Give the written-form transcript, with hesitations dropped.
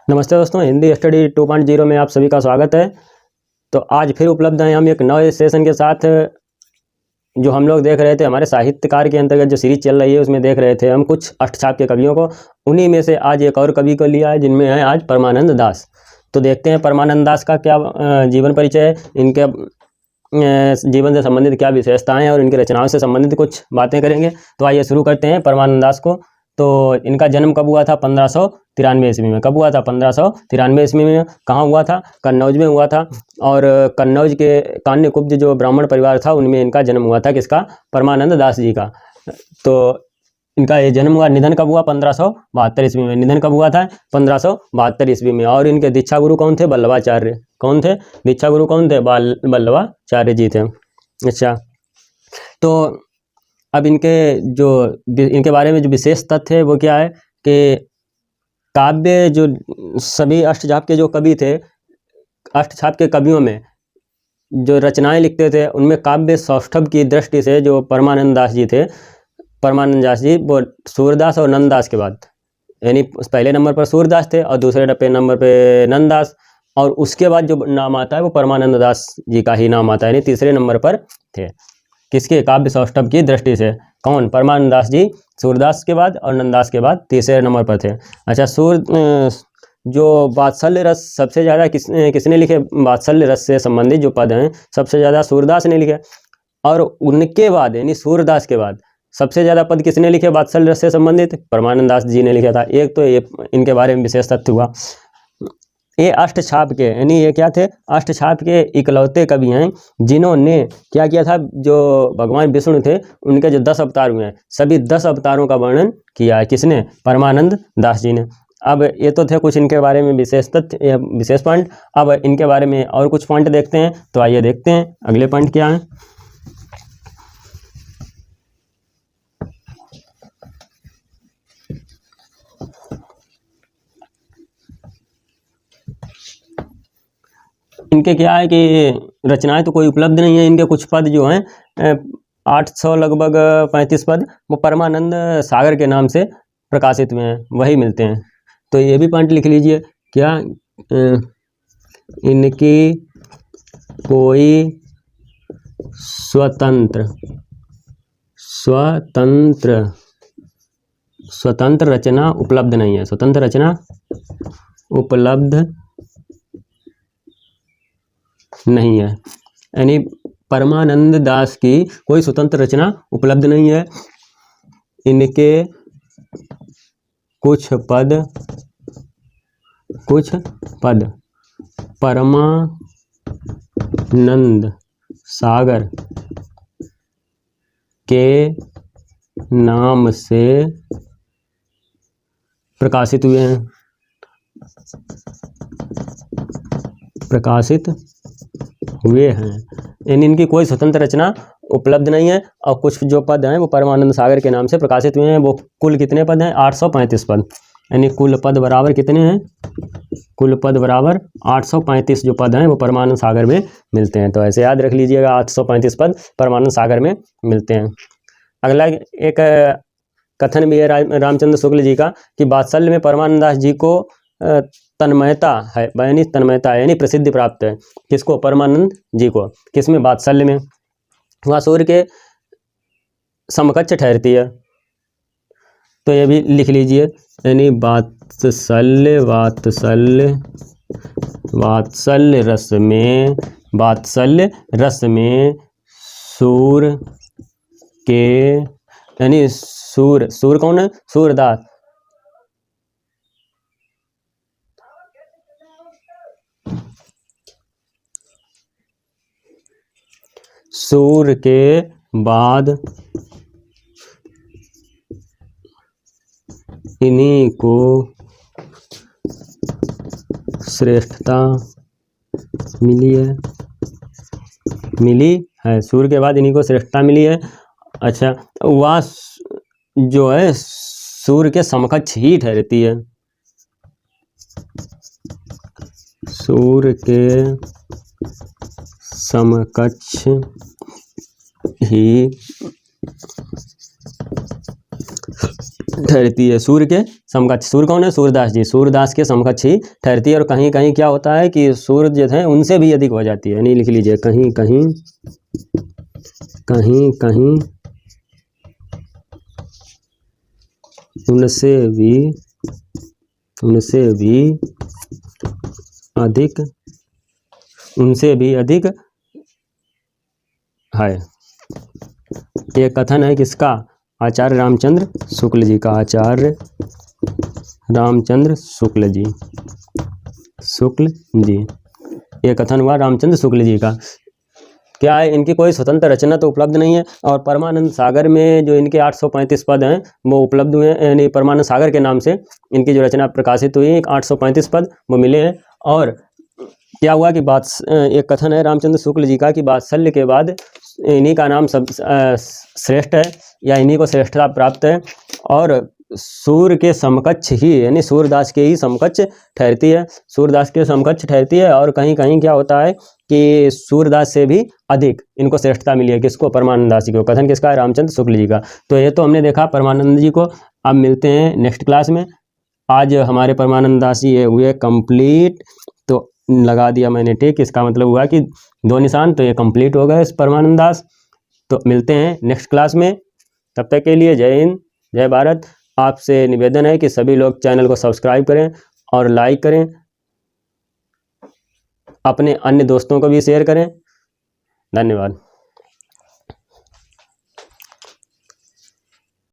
नमस्ते दोस्तों, हिंदी स्टडी 2.0 में आप सभी का स्वागत है। तो आज फिर उपलब्ध हैं हम एक नए सेशन के साथ। जो हम लोग देख रहे थे हमारे साहित्यकार के अंतर्गत जो सीरीज चल रही है उसमें देख रहे थे हम कुछ अष्टछाप के कवियों को। उन्हीं में से आज एक और कवि को लिया है जिनमें है आज परमानंद दास। तो देखते हैं परमानंद दास का क्या जीवन परिचय है, इनके जीवन से संबंधित क्या विशेषताएं और इनकी रचनाओं से संबंधित कुछ बातें करेंगे। तो आइए शुरू करते हैं परमानंद दास को। तो इनका जन्म कब हुआ था? 1593 ईस्वी में। कब हुआ था? 1593 ईस्वी में। कहाँ हुआ था? कन्नौज में हुआ था। और कन्नौज के कान्यकुब्ज जो ब्राह्मण परिवार था उनमें इनका जन्म हुआ था। किसका? परमानंद दास जी का। तो इनका ये जन्म हुआ। निधन कब हुआ? 1572 ईस्वी में। निधन कब हुआ था? 1572 ईस्वी में। और इनके दीक्षा गुरु कौन थे? वल्लभाचार्य। कौन थे? दीक्षा गुरु कौन थे? वल्लभाचार्य जी थे। अच्छा, तो अब इनके बारे में जो विशेष तथ्य है वो क्या है कि काव्य जो सभी अष्टछाप के जो कवि थे, अष्टछाप के कवियों में जो रचनाएं लिखते थे उनमें काव्य सौष्ठव की दृष्टि से जो परमानंद दास जी थे, परमानंद दास जी वो सूरदास और नंददास के बाद, यानी पहले नंबर पर सूरदास थे और दूसरे नंबर पे नंददास, और उसके बाद जो नाम आता है वो परमानंद दास जी का ही नाम आता है, यानी तीसरे नंबर पर थे। किसके? काव्य सौष्ठव की दृष्टि से। कौन? परमानंद दास जी सूरदास के बाद और नंददास के बाद तीसरे नंबर पर थे। अच्छा, जो वात्सल्य रस सबसे ज़्यादा किसने लिखे? वात्सल्य रस से संबंधित जो पद हैं सबसे ज़्यादा सूरदास ने लिखे। और उनके बाद यानी सूरदास के बाद सबसे ज़्यादा पद किसने लिखे वात्सल्य रस से संबंधित? परमानंद दास जी ने लिखा था। एक तो ये इनके बारे में विशेष तथ्य हुआ। ये अष्टछाप के, यानी ये क्या थे? अष्टछाप के इकलौते कवि हैं जिन्होंने क्या किया था? जो भगवान विष्णु थे उनके जो 10 अवतार हुए हैं, सभी 10 अवतारों का वर्णन किया है। किसने? परमानंद दास जी ने। अब ये तो थे कुछ इनके बारे में विशेष तथ्य या विशेष पॉइंट। अब इनके बारे में और कुछ पॉइंट देखते हैं। तो आइए देखते हैं अगले पॉइंट क्या है। इनके क्या है कि रचनाएं तो कोई उपलब्ध नहीं है। इनके कुछ पद जो हैं 800 लगभग 35 पद वो परमानंद सागर के नाम से प्रकाशित हुए हैं, वही मिलते हैं। तो ये भी पॉइंट लिख लीजिए। क्या? इनकी कोई स्वतंत्र रचना उपलब्ध नहीं है। स्वतंत्र रचना उपलब्ध नहीं है, यानी परमानंद दास की कोई स्वतंत्र रचना उपलब्ध नहीं है। इनके कुछ पद परमानंद सागर के नाम से प्रकाशित हुए हैं। यानी इनकी कोई स्वतंत्र रचना उपलब्ध नहीं है। और कुछ जो पद हैं वो परमानंद सागर के नाम से प्रकाशित हुए हैं। वो कुल कितने पद हैं? 835 पद। यानी कुल पद बराबर कितने हैं? कुल पद बराबर 835 जो पद हैं वो परमानंद सागर में मिलते हैं। तो ऐसे याद रख लीजिएगा, 835 पद परमानंद सागर में मिलते हैं। अगला एक कथन भी है रामचंद्र शुक्ल जी का कि वात्सल्य में परमानंद दास जी को तन्मयता है, यानी प्रसिद्धि प्राप्त है। किसको? परमानंद जी को। किसमें? वात्सल्य में। वह सूर्य के समकक्ष ठहरती है। तो ये भी लिख लीजिए, यानी वात्सल्य रस में सूर्य के, यानी सूर्य कौन है? सूरदास। सूर्य के बाद इन्हीं को श्रेष्ठता मिली है। सूर्य के बाद इन्हीं को श्रेष्ठता मिली है। अच्छा, वह जो है सूर्य के समकक्ष ही ठहरती है। सूर्य के समकक्ष ही ठहरती है, सूर्य के समकक्ष। सूर्य कौन है? सूर्यदास जी, सूर्यदास के समकक्ष ही ठहरती है। और कहीं कहीं क्या होता है कि सूर्य जो है उनसे भी अधिक हो जाती है, यानी लिख लीजिए कहीं कहीं, कहीं कहीं उनसे भी अधिक है। ये कथन है किसका? आचार्य रामचंद्र शुक्ल जी का। आचार्य रामचंद्र शुक्ल जी, ये कथन हुआ रामचंद्र शुक्ल जी का। क्या है? इनकी कोई स्वतंत्र रचना तो उपलब्ध नहीं है। और परमानंद सागर में जो इनके 835 पद हैं वो उपलब्ध हुए हैं, यानी परमानंद सागर के नाम से इनकी जो रचना प्रकाशित हुई 835 पद वो मिले हैं। और क्या हुआ कि एक कथन है रामचंद्र शुक्ल जी का कि वात्सल्य के बाद इन्हीं का नाम सब श्रेष्ठ है, या इन्हीं को श्रेष्ठता प्राप्त है। और सूर्य के समकक्ष ही, यानी सूर्यदास के ही समकक्ष ठहरती है, सूर्यदास के समकक्ष ठहरती है। और कहीं कहीं क्या होता है कि सूर्यदास से भी अधिक इनको श्रेष्ठता मिली है। किसको? परमानंद दास जी को। कथन किसका है? रामचंद्र शुक्ल जी का। तो ये तो हमने देखा परमानंद जी को। अब मिलते हैं नेक्स्ट क्लास में। आज हमारे परमानंद दास जी ये हुए कंप्लीट, तो लगा दिया मैंने टिक, इसका मतलब हुआ कि 2 निशान, तो ये कंप्लीट हो गए इस परमानंद दास। तो मिलते हैं नेक्स्ट क्लास में, तब तक के लिए जय हिंद, जय भारत। आपसे निवेदन है कि सभी लोग चैनल को सब्सक्राइब करें और लाइक करें, अपने अन्य दोस्तों को भी शेयर करें। धन्यवाद।